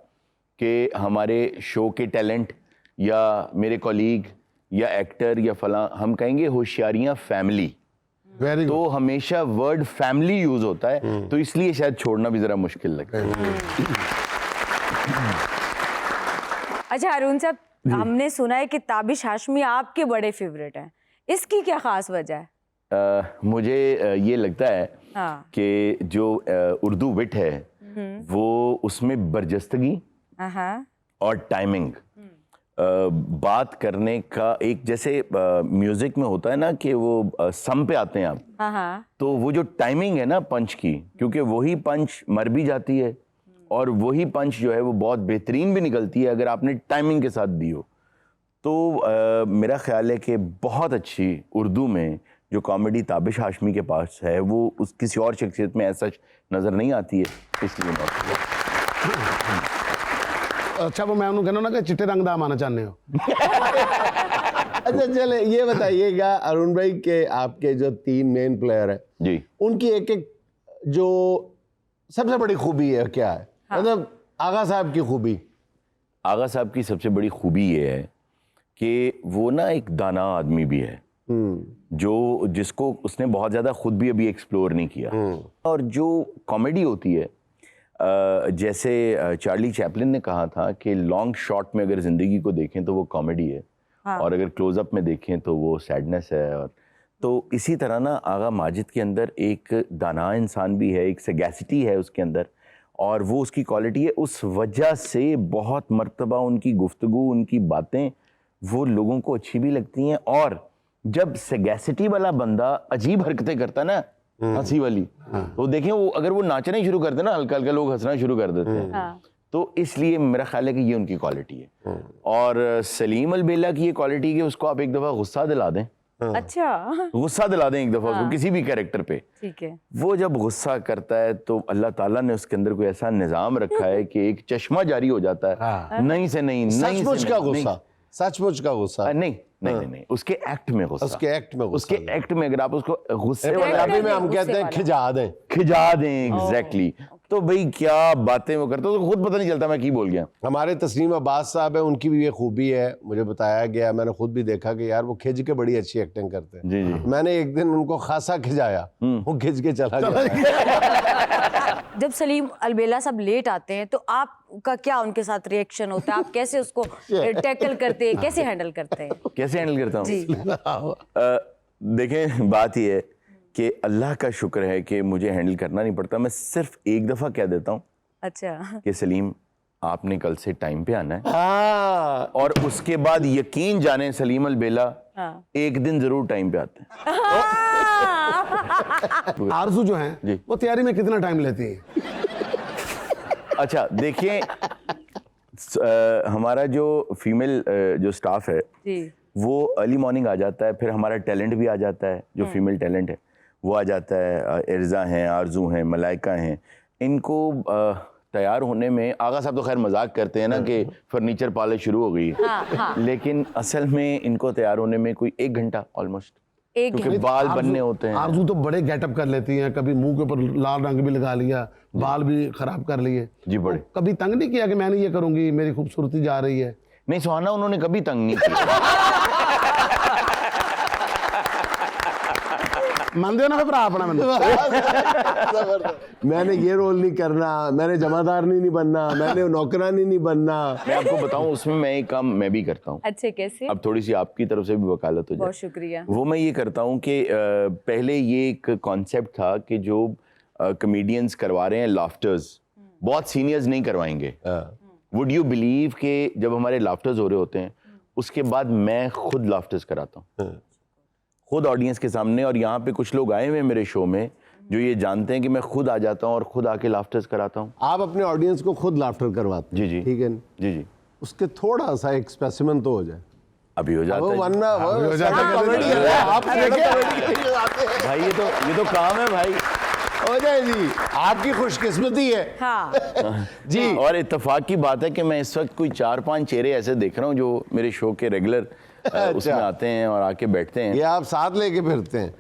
कि हमारे शो के टैलेंट या मेरे कॉलीग या एक्टर या फलां, हम कहेंगे होशियारियां फैमिली। Very good. तो हमेशा वर्ड फैमिली यूज होता है, तो इसलिए शायद छोड़ना भी जरा मुश्किल लगता है। अच्छा अरुण साहब, हमने सुना है कि ताबिश हाशमी आपके बड़े फेवरेट हैं, इसकी क्या खास वजह है? मुझे ये लगता है हाँ। कि जो उर्दू विट है वो उसमें बरजस्तगी हाँ। और टाइमिंग, बात करने का एक, जैसे म्यूजिक में होता है ना कि वो सम पे आते हैं आप, हाँ। तो वो जो टाइमिंग है ना पंच की, क्योंकि वही पंच मर भी जाती है और वही पंच जो है वो बहुत बेहतरीन भी निकलती है अगर आपने टाइमिंग के साथ दी हो। तो मेरा ख्याल है कि बहुत अच्छी उर्दू में जो कॉमेडी ताबिश हाशमी के पास है, वो उस किसी और शख्सियत में ऐसा नज़र नहीं आती है, इसलिए अच्छा वो मैं कहना ना कि चिट्टे रंग दा माना चाहते हो। अच्छा चले ये बताइएगा अरुण भाई के आपके जो 3 मेन प्लेयर है जी, उनकी एक एक जो सबसे बड़ी खूबी है क्या है? हाँ। मतलब आगा साहब की खूबी। आगा साहब की सबसे बड़ी खूबी ये है कि वो ना एक दाना आदमी भी है, जो जिसको उसने बहुत ज़्यादा खुद भी अभी एक्सप्लोर नहीं किया। और जो कॉमेडी होती है, जैसे चार्ली चैपलिन ने कहा था कि लॉन्ग शॉट में अगर ज़िंदगी को देखें तो वो कॉमेडी है, हाँ। और अगर क्लोज़अप में देखें तो वो सैडनेस है। और तो इसी तरह ना आगा माजिद के अंदर एक दाना इंसान भी है, एक सगैसिटी है उसके अंदर, और वो उसकी क्वालिटी है। उस वजह से बहुत मर्तबा उनकी गुफ्तगू, उनकी बातें वो लोगों को अच्छी भी लगती हैं। और जब सगैसिटी वाला बंदा अजीब हरकतें करता है ना, हंसी वाली, तो देखें वो अगर वो नाचना ही शुरू कर दे ना, हल्का हल्का लोग हंसना शुरू कर देते हैं। हाँ। तो इसलिए मेरा ख्याल है कि ये उनकी क्वालिटी है। और सलीम अलबेला की ये क्वालिटी कि उसको आप एक दफ़ा गुस्सा दिला दें, अच्छा गुस्सा दिला दें एक दफ़ा उसको किसी भी कैरेक्टर पे, ठीक है। वो जब गुस्सा करता है तो अल्लाह ताला ने उसके अंदर कोई ऐसा निज़ाम रखा है कि एक चश्मा जारी हो जाता है, नहीं से नहीं, नहीं सचमुच से का नहीं, गुस्सा, सचमुच का गुस्सा। नहीं नहीं नहीं नहीं, उसके एक्ट में गुस्सा, उसके एक्ट में गुस्सा, उसके एक्ट में अगर आप उसको गुस्से वाला, पंजाबी में हम कहते हैं खिजा दें, खिजा दें, एग्जैक्टली। तो भाई क्या बातें वो करते, तो खुद पता नहीं चलता मैं की बोल गया। हमारे तस्नीम अब्बास साहब है, उनकी भी ये खूबी है, मुझे बताया गया, मैंने खुद भी देखा कि यार वो खिंच के बड़ी अच्छी एक्टिंग करते हैं। जी जी। मैंने एक दिन उनको खासा खिजाया, वो खिंच के चला गया। जब सलीम अलबेला सब लेट आते हैं तो आपका क्या उनके साथ रिएक्शन होता है? आप कैसे उसको टैकल करते हैं, कैसे हैंडल करते हैं? कैसे हैंडल करता हूँ? जी। देखें बात ये है कि अल्लाह का शुक्र है कि मुझे हैंडल करना नहीं पड़ता। मैं सिर्फ एक दफ़ा कह देता हूँ अच्छा कि सलीम आपने कल से टाइम पे आना है, हाँ, और उसके बाद यकीन जाने सलीम अलबेला हाँ। एक दिन जरूर टाइम पे आते हैं। आरजू जो है वो तैयारी में कितना टाइम लेती है? अच्छा देखिए, हमारा जो फीमेल जो स्टाफ है जी। वो अर्ली मॉर्निंग आ जाता है, फिर हमारा टैलेंट भी आ जाता है, जो फीमेल टैलेंट है वो आ जाता है। इर्जा हैं, आरजू हैं, मलाइका हैं, इनको तैयार होने में आगा साहब तो खैर मजाक करते हैं ना कि फर्नीचर पाले शुरू हो गई, लेकिन असल में इनको तैयार होने में कोई 1 घंटा ऑलमोस्ट, क्योंकि बाल बनने होते हैं। आरजू तो बड़े गेटअप कर लेती हैं, कभी मुंह के ऊपर लाल रंग भी लगा लिया, बाल भी खराब कर लिए जी। बड़े कभी तंग नहीं किया कि मैंने ये करूंगी, मेरी खूबसूरती जा रही है? नहीं सुहाना, उन्होंने कभी तंग नहीं किया। ਮੰਨਦੇ ਹੋ ਨਾ ਫਿਰ ਭਰਾ ਆਪਣਾ ਮੈਨੂੰ? मैंने ये रोल नहीं करना, मैंने जमादारनी नहीं बनना, मैंने नौकरानी नहीं बनना। मैं आपको बताऊं उसमें मैं एक काम मैं भी करता हूँ। अच्छे कैसे? अब थोड़ी सी आपकी तरफ से भी वकालत हो जाए। बहुत शुक्रिया। वो मैं ये करता हूँ कि पहले ये एक कॉन्सेप्ट था कि जो कॉमेडियंस करवा रहे हैं लाफ्टर्स, बहुत सीनियर्स नहीं करवाएंगे। वुड यू बिलीव कि जब हमारे लाफ्टर्स हो रहे होते हैं उसके बाद मैं खुद लाफ्टर्स कराता हूँ, खुद ऑडियंस के सामने। और यहाँ पे कुछ लोग आए हुए हैं मेरे शो में जो ये जानते हैं कि मैं खुद आ जाता हूँ और खुद आके लाफ्टर्स कराता हूँ। आप अपने ऑडियंस को खुद लाफ्टर करवाते हैं? जी जी ठीक है, जी जी। उसके थोड़ा सा एक स्पेसिमेन तो हो जाए। अभी हो जाता वो है वरना वो हो जाता है, कॉमेडी है, आप कॉमेडी आते हैं। भाई, ये तो काम है भाई। हो जाए जी, आपकी खुशकिस्मती है। हाँ जी। और इत्तेफाक की बात है कि मैं इस वक्त कोई 4-5 चेहरे ऐसे देख रहा हूँ जो मेरे शो के रेगुलर उसमें आते हैं और आके बैठते हैं। ये आप साथ लेके फिरते हैं?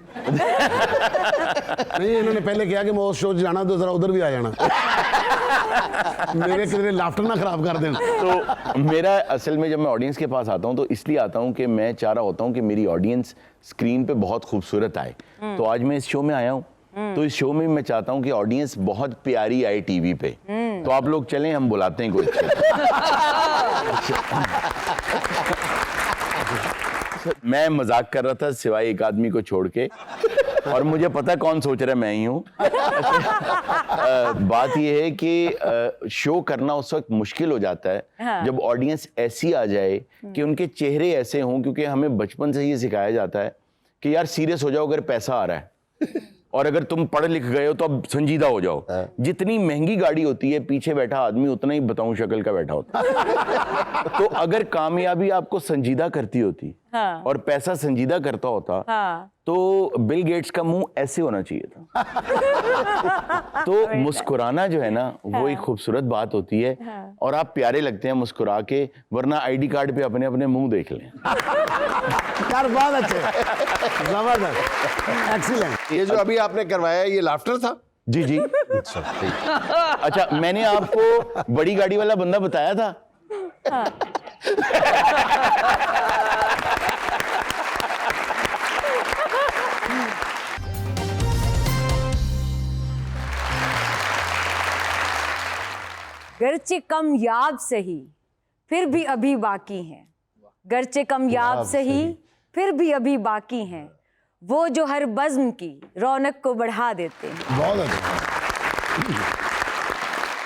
नहीं, इन्होंने पहले किया कि मैं उस शो जाना तो जरा उधर भी आ जाना। मेरे कितने लाफ्टर ना खराब कर देना। तो मेरा असल में जब मैं ऑडियंस के पास आता हूँ तो इसलिए आता हूँ कि मैं चाह रहा होता हूँ कि मेरी ऑडियंस स्क्रीन पे बहुत खूबसूरत आए। तो आज मैं इस शो में आया हूँ, तो इस शो में मैं चाहता हूँ कि ऑडियंस बहुत प्यारी आए टीवी पे। तो आप लोग चलें, हम बुलाते हैं कोई। मैं मजाक कर रहा था सिवाय एक आदमी को छोड़ के, और मुझे पता है कौन सोच रहा है, मैं ही हूँ। बात यह है कि शो करना उस वक्त मुश्किल हो जाता है हाँ। जब ऑडियंस ऐसी आ जाए कि उनके चेहरे ऐसे हों, क्योंकि हमें बचपन से ये सिखाया जाता है कि यार सीरियस हो जाओ अगर पैसा आ रहा है, और अगर तुम पढ़ लिख गए हो तो अब संजीदा हो जाओ। जितनी महंगी गाड़ी होती है पीछे बैठा आदमी उतना ही बताऊं शक्ल का बैठा होता है। तो अगर कामयाबी आपको संजीदा करती होती हाँ। और पैसा संजीदा करता होता हाँ। तो बिल गेट्स का मुंह ऐसे होना चाहिए था। तो मुस्कुराना जो है ना वो एक खूबसूरत बात होती है, और आप प्यारे लगते हैं मुस्कुरा के, वरना आईडी कार्ड पे अपने अपने मुंह देख लें। यार बहुत अच्छे, जबरदस्त, एक्सीलेंट। ये जो अभी आपने करवाया ये लाफ्टर था? जी जी। अच्छा, मैंने आपको बड़ी गाड़ी वाला बंदा बताया था। गर्चे कामयाब सही फिर भी अभी बाकी हैं, गर्चे कामयाब सही फिर भी अभी बाकी हैं, वो जो हर बज़्म की रौनक को बढ़ा देते हैं। बहुत अच्छा।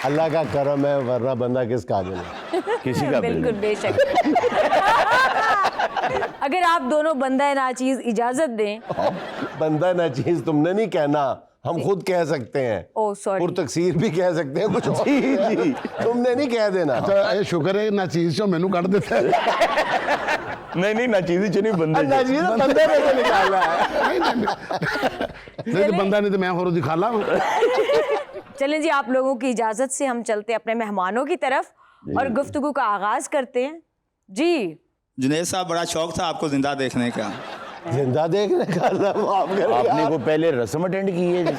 अल्लाह का करम है, वरना बंदा किस काबिल है? किसी का बिल्कुल बेशक। अगर आप दोनों बंदा नाचीज इजाजत दें। बंदा ना चीज तुमने नहीं कहना, हम खुद कह सकते हैं। ओ सॉरी, पुरतकसीर भी कह सकते हैं कुछ। जी जी, तुमने नहीं कह देना। अच्छा, ये शुक्र है ना चीज चो मैनू कट देता है। नहीं नहीं, ना चीज़ नहीं बंदे ना चीज बंदे में से निकाला है। नहीं तो बंदा नहीं तो मैं और दिखाला हूँ। चलें जी, आप लोगों की इजाजत से हम चलते अपने मेहमानों की तरफ और गुफ्तगू का आगाज करते हैं। जी जुनैद साहब, बड़ा शौक था आपको जिंदा देखने का। जिंदा देखने का आपने को पहले रस्म अटेंड की है।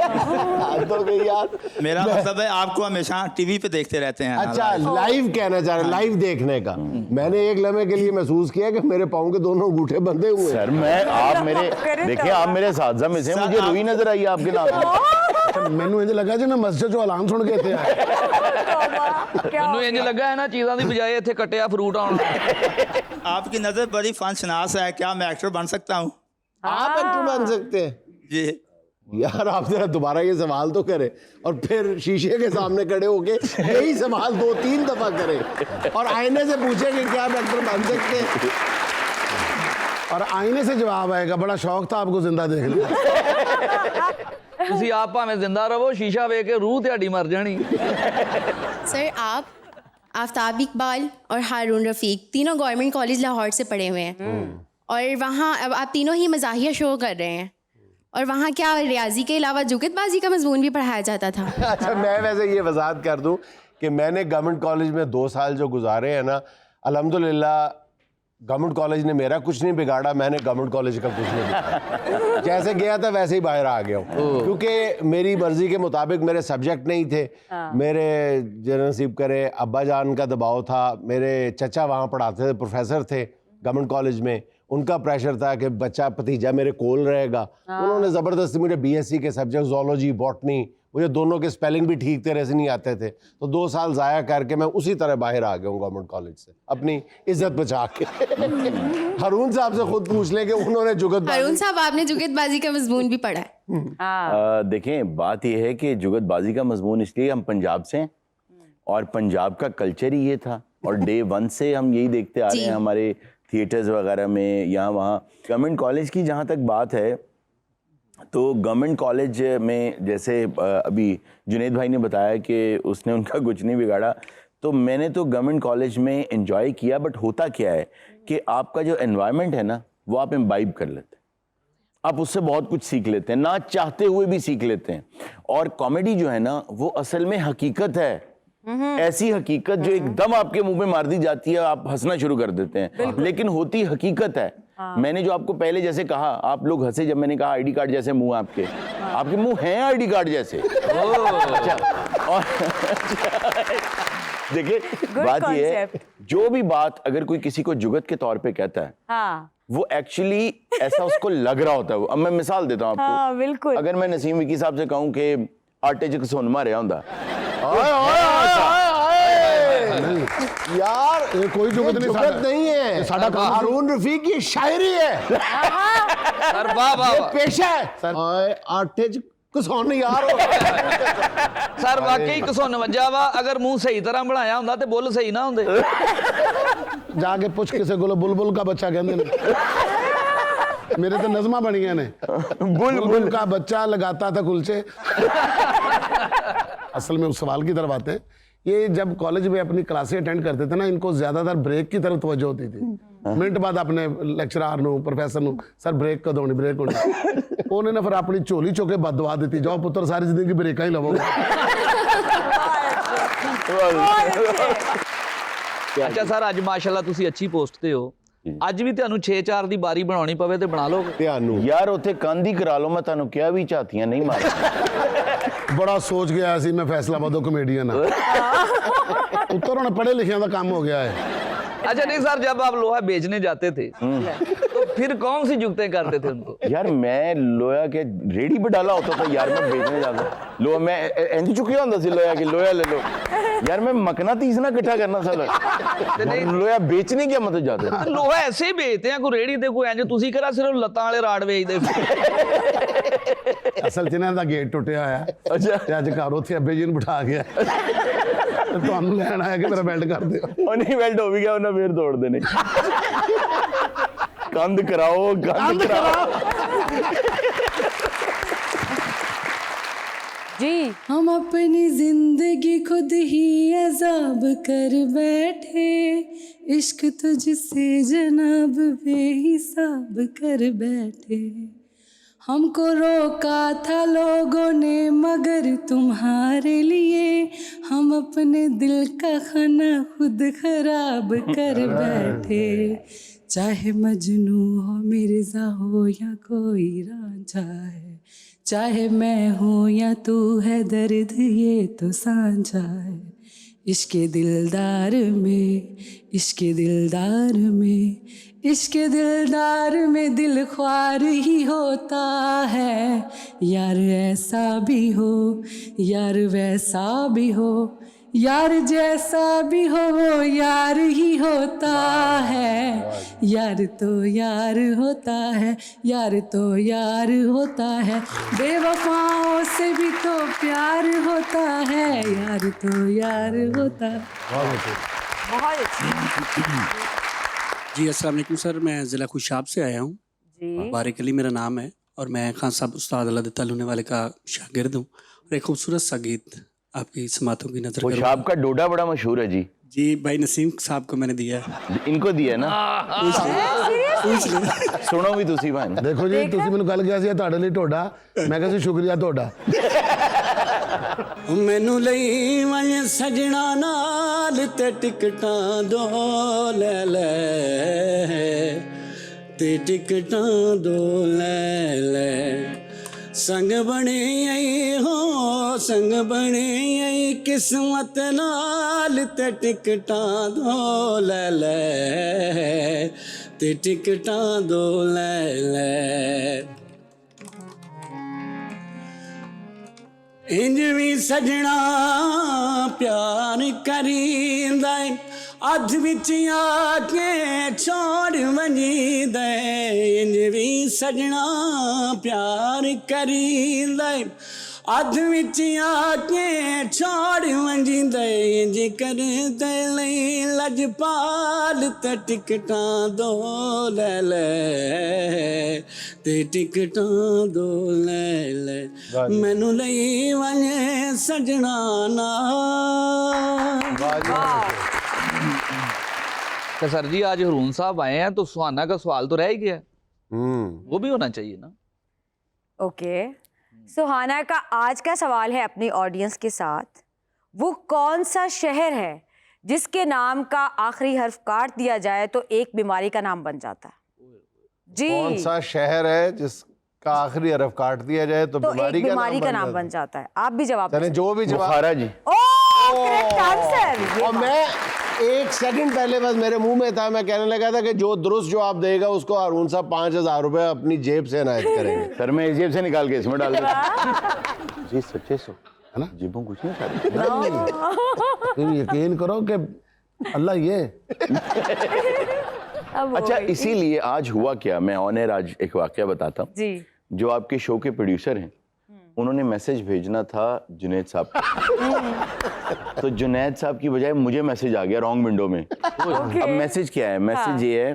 यार मेरा मतलब है आपको हमेशा टीवी पे देखते रहते हैं। अच्छा, लाइव कहना चाह रहे, लाइव देखने का। मैंने एक लम्हे के लिए महसूस किया कि मेरे पाँव के दोनों अंगूठे बंधे हुए हैं। सर मैं आप मेरे देखिए, आप मेरे साथी में से, मुझे रुई नजर आई आपके नाम। मैनू इंज लगा जी मैं मस्जिद चो ऐलान सुन के इत्थे आया। ਮੈਨੂੰ ਇੰਜ ਲੱਗਾ ਇਹਨਾਂ ਚੀਜ਼ਾਂ ਦੀ ਬਜਾਏ ਇੱਥੇ ਕੱਟਿਆ ਫਰੂਟ ਆਉਣਾ। आपकी नजर बड़ी फन शनास है, क्या मैं एक्टर बन सकता हूँ? आप एक्टर बन सकते हैं? जी यार आप जरा दोबारा ये सवाल तो करें, और फिर शीशे के सामने खड़े होके यही सवाल 2-3 दफा करें और आईने से पूछें कि क्या आप एक्टर बन सकते हैं, और आईने से जवाब आएगा। बड़ा शौक था आपको जिंदा देखने। ਤੁਸੀਂ ਆਪ ਭਾਵੇਂ ਜ਼ਿੰਦਾ ਰਹੋ, ਸ਼ੀਸ਼ਾ ਵੇਖ ਕੇ ਰੂਹ ਤੁਹਾਡੀ ਮਰ ਜਾਣੀ। सर, आप आफ्ताब इकबाल और हारून रफ़ीक तीनों गवर्नमेंट कॉलेज लाहौर से पढ़े हुए हैं, और वहाँ अब आप तीनों ही मज़ाहिया शो कर रहे हैं, और वहाँ क्या रियाजी के अलावा जुगतबाजी का मजमून भी पढ़ाया जाता था? अच्छा, मैं वैसे ये वजाहत कर दूं कि मैंने गवर्नमेंट कॉलेज में 2 साल जो गुजारे हैं ना, अल्हम्दुलिल्लाह गवर्नमेंट कॉलेज ने मेरा कुछ नहीं बिगाड़ा, मैंने गवर्नमेंट कॉलेज का कुछ नहीं बिगाड़ा। जैसे गया था वैसे ही बाहर आ गया हूँ, क्योंकि मेरी मर्जी के मुताबिक मेरे सब्जेक्ट नहीं थे। मेरे नसीब करे अब्बा जान का दबाव था, मेरे चचा वहाँ पढ़ाते थे, प्रोफेसर थे गवर्नमेंट कॉलेज में, उनका प्रेशर था कि बच्चा भतीजा मेरे कोल रहेगा। उन्होंने ज़बरदस्ती मुझे बीएससी के सब्जेक्ट ज़ूलॉजी, बॉटनी, मुझे दोनों के स्पेलिंग भी ठीक तरह से नहीं आते थे, तो 2 साल ज़ाया करके मैं उसी तरह बाहर आ गया हूँ गवर्नमेंट कॉलेज से, अपनी इज्जत बचा के। हारून साहब से खुद पूछ लें कि उन्होंने जुगतबाजी। हारून साहब, आपने जुगतबाजी का मजमून भी पढ़ा है? देखें, बात यह है कि जुगतबाजी का मजमून इसलिए हम पंजाब से हैं और पंजाब का कल्चर ही ये था, और डे 1 से हम यही देखते आ रहे हैं हमारे थिएटर्स वगैरह में, यहाँ वहाँ। गवर्नमेंट कॉलेज की जहाँ तक बात है, तो गवर्नमेंट कॉलेज में जैसे अभी जुनैद भाई ने बताया कि उसने उनका कुछ नहीं बिगाड़ा, तो मैंने तो गवर्नमेंट कॉलेज में एंजॉय किया। बट होता क्या है कि आपका जो एनवायरनमेंट है ना, वो आप इम्बाइब कर लेते हैं, आप उससे बहुत कुछ सीख लेते हैं, ना चाहते हुए भी सीख लेते हैं। और कॉमेडी जो है ना, वो असल में हकीकत है, ऐसी हकीकत जो एकदम आपके मुंह में मार दी जाती है, आप हंसना शुरू कर देते हैं, लेकिन होती हकीकत है। मैंने जो आपको पहले जैसे कहा, आप लोग हंसे जब मैंने कहा आईडी कार्ड जैसे मुंह आपके, आपके मुंह हैं आईडी कार्ड जैसे। अच्छा, और देखिए बात ये है, जो भी बात अगर कोई किसी को जुगत के तौर पे कहता है, वो एक्चुअली ऐसा उसको लग रहा होता है। अब मैं मिसाल देता हूँ आपको। बिल्कुल। अगर मैं नसीम विकी साहब से कहूँ कि आटे च घसोन मारिया होंदा, यार ये कोई जुगत नहीं, जुगत नहीं है, ये साडा काम। हारून रफीक की शायरी है, सर वाह वाह ये वाह। पेशा है। आटे च घसोन यार सर वाकई घसोन वज्जा वा, अगर मुंह सही तरह बनाया होंदा ते बुल सही ना होंदे। जाके पुछ किसी को, बुलबुल का बच्चा कहते ने। मेरे तो नज़मा बनिया ने, बुलबुल का बच्चा लगाता था कुलचे। असल में उस सवाल की तरफ आते हैं। ये जब कॉलेज में अपनी क्लासें अटेंड करते थे ना, इनको ज्यादातर ब्रेक की तरफ तवज्जो होती थी। मिनट बाद अपने लेक्चरार नू, प्रोफेसर नू, सर ब्रेक कदों होनी, ब्रेक होनी। उन्होंने फिर अपनी झोली चुके बददुआ दी, जाओ पुत्र सारी जिंदगी ब्रेका ही लवोगे। अच्छा सर, ਅੱਜ ਮਾਸ਼ਾਅੱਲਾ ਤੁਸੀਂ ਅੱਛੀ ਪੋਸਟ ਤੇ ਹੋ, ਅੱਜ ਵੀ ਤੁਹਾਨੂੰ 6-4 ਦੀ ਬਾਰੀ ਬਣਾਉਣੀ ਪਵੇ ਤੇ ਬਣਾ ਲੋਗੇ? ਤੁਹਾਨੂੰ यार उत्थे कंध ही करा लो, मैं ਤੁਹਾਨੂੰ ਕਿਹਾ ਵੀ ਝਾਤੀਆਂ नहीं मार। बड़ा सोच गया सी मैं फैसलाबादों कॉमेडियन उत्तर होने पढ़े लिखे का काम हो गया है। अच्छा नहीं सर, जब आप लोहा बेचने जाते थे तो फिर कौन सी जुगतें करते थे उनको? यार मैं लोया के रेडी पे डाला होता था यार, मैं बेचने जाता लोहा, मैं इंज चुकिया होता सी लोया की, लोया ले लो यार, मैं मकना तीस ना इकट्ठा करना साला, लोया बेचने क्या मतलब जाते तो लोहा ऐसे ही बेचते हैं, कोई रेडी ते कोई इंज, तुसी करा सिर्फ लत्तां वाले राड बेचदे। असल च इन्हां दा गेट टुटिया होया, अच्छा ते अज घर उत्थे अब्बे जी नूं बिठा गया, ਤੁਹਾਨੂੰ ਲੈਣ ਆਇਆ ਕਿ ਮੇਰਾ ਬੈਲਟ ਕਰ ਦਿਓ। ਉਹ ਨਹੀਂ ਬੈਲਟ ਹੋ ਵੀ ਗਿਆ, ਉਹਨਾਂ ਫੇਰ ਤੋੜ ਦੇਣੇ। ਕੰਧ ਕਰਾਓ, ਕੰਧ ਕਰਾਓ। जी हम अपनी जिंदगी खुद ही अजाब कर बैठे, इश्क तुझसे जनाब बेहिसाब कर बैठे। हमको रोका था लोगों ने मगर तुम्हारे लिए, हम अपने दिल का खाना खुद खराब कर बैठे। चाहे मजनू हो मिर्जा हो या कोई रांझा है, चाहे मैं हूँ या तू है, दर्द ये तो साझा है। इश्क दिलदार में, इश्क दिलदार में, इश्क दिलदार में दिल ख्वार ही होता है। यार ऐसा भी हो, यार वैसा भी हो, यार जैसा भी हो वो यार ही होता है। यार तो यार होता है, यार तो यार होता है, बेवफाओं से भी तो प्यार होता है। यार तो यार होता है। बहुत अच्छी जी अस्सलाम वालेकुम सर, मैं ज़िला खुशाब से आया हूँ। जी बारिक अली मेरा नाम है और मैं खान साहब उस्ताद अल्लाह देता लूने वाले का शागिर्द हूँ। और एक खूबसूरत सा गीत आपकी समातों की नजर करूँगा। खुशाब का डोडा बड़ा मशहूर है जी। जी भाई नसीम साहब को मैंने दिया है। इनको दिया ना, पूछ लो। सुनो भी तुसी भाई। देखो जी, तुसी मैनूं कल किया सी तुहाडे लई ढोडा, मैं कहा सी शुक्रिया ਤੁਹਾਡਾ। मैनू लई वल सजना नाल ते टिकटां दो ले ले, ते टिकटां दो ले ले, संग बने आई हो संग बने आई किस्मत नाल ते टिकटां दो ले ले ते टिकटां दो ले ले इंज भी सजना प्यार करींदा अध विच आके छोड़ वंजींदा इंज भी सजना प्यार करींदा अध विच आके छोड़ वंजींदा इंज करदे लई लजपाल ते टिकटां दो ले ले ते टिकटां दो ले ले मैनू लई वने सजना ना। तो सर जी आज रून साहब आए हैं तो सुहाना का सवाल तो रह ही गया, वो भी होना चाहिए ना। ओके, सुहाना का आज का सवाल है अपनी ऑडियंस के साथ, वो कौन सा शहर है जिसके नाम का आखिरी हर्फ काट दिया जाए तो एक बीमारी का नाम बन जाता है? जी, कौन सा शहर है जिसका आखिरी हर्फ काट दिया जाए तो एक बीमारी का नाम बन जाता है? आप भी जवाब चलें, जो भी जवाब। बुखारा जी। Correct answer. और मैं 1 सेकंड पहले बस मेरे मुंह में था, मैं कहने लगा था कि जो दुरुस्त जवाब देगा उसको हारून साहब 5000 रुपए अपनी जेब से इनायत करेंगे। सर मैं इस जेब से निकाल के इसमें डाल दूं। जी सच्चे सो है ना, जेबों कुछ नहीं सारी। फिर यकीन करो कि अल्लाह ये अच्छा, इसीलिए आज हुआ क्या, मैं ऑन एयर आज एक वाकया बताता हूँ। जी, जो आपके शो के प्रोड्यूसर हैं उन्होंने मैसेज भेजना था जुनैद साहब को। तो जुनैद साहब की बजाय मुझे मैसेज आ गया रॉन्ग विंडो में। अब मैसेज क्या है, मैसेज ये है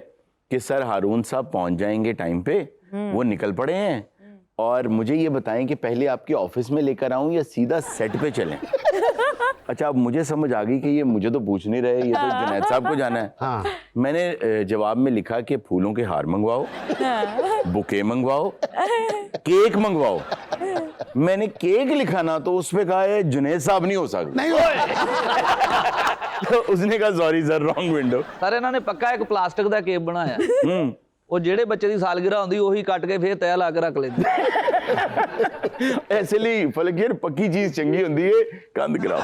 कि सर हारून साहब पहुंच जाएंगे टाइम पे, वो निकल पड़े हैं और मुझे ये बताएं कि पहले आपके ऑफिस में लेकर आऊं या सीधा सेट पे चलें। अच्छा, अब मुझे समझ आ गई कि ये मुझे तो पूछ नहीं रहे, ये तो जुनैद साहब को जाना है। हाँ। मैंने जवाब में लिखा कि फूलों के हार मंगवाओ, बुके मंगवाओ, केक मंगवाओ। मैंने केक लिखा ना तो उस पे कहा है जुनैद साहब नहीं हो सकता। नहीं तो उसने कहा sorry sir wrong window. Sir इन्होंने पक्का एक प्लास्टिक का केक बनाया, ਉਹ ਜਿਹੜੇ ਬੱਚੇ ਦੀ ਸਾਲਗਿਰਾ ਹੁੰਦੀ ਉਹੀ ਕੱਟ ਕੇ ਫੇਰ ਤੈਅ ਲਾ ਕੇ ਰੱਖ ਲੈਂਦੇ। ऐसे ਲਈ फलकीर पक्की चीज चंगी होंदी है, कंध कराओ।